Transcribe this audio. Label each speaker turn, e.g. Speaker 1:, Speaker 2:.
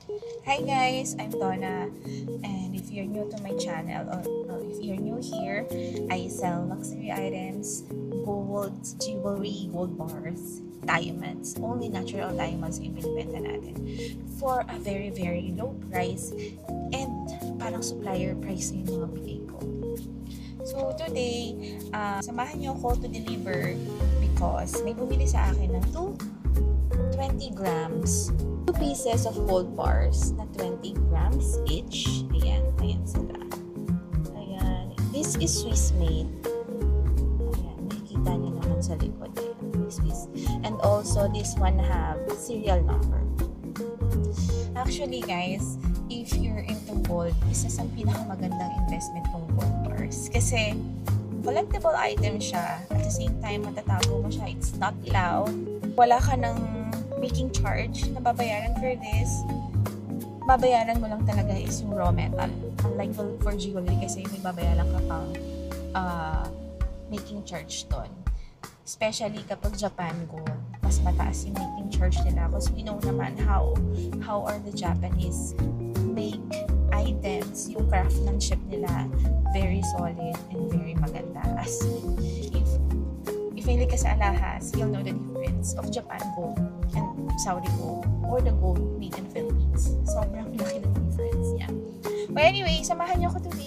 Speaker 1: Hi guys, I'm Donna, and if you're new to my channel or if you're new here, I sell luxury items, gold, jewelry, gold bars, diamonds, only natural diamonds yung binibenta natin for a very very low price and parang supplier price yung mga bigay ko. So today, samahan niyo ako to deliver because may bumili sa akin ng 20 grams 2 pieces of gold bars na 20 grams each. Ayan sila. Ayan. This is Swiss made. Ayan, nakikita niyo naman sa likod. Ayan, Swiss. And also, this one have serial number. Actually, guys, if you're into gold, isa sa pinakamagandang investment tong gold bars. Kasi, collectible item siya. At the same time, matatago mo siya. It's not loud. Wala ka ng making charge na babayaran for this. Babayaran mo lang talaga is yung raw metal. Unlike for jewelry kasi may babayaran ka pang making charge doon. Especially kapag Japan gold, mas mataas yung making charge nila because we know naman how are the Japanese make items, yung craftsmanship nila very solid and very maganda. As if hindi ka sa alahas, you'll know the difference of Japan gold and Saudi gold or the gold made in Philippines. Sobrang laki ng difference niya. But anyway, samahan niyo ako today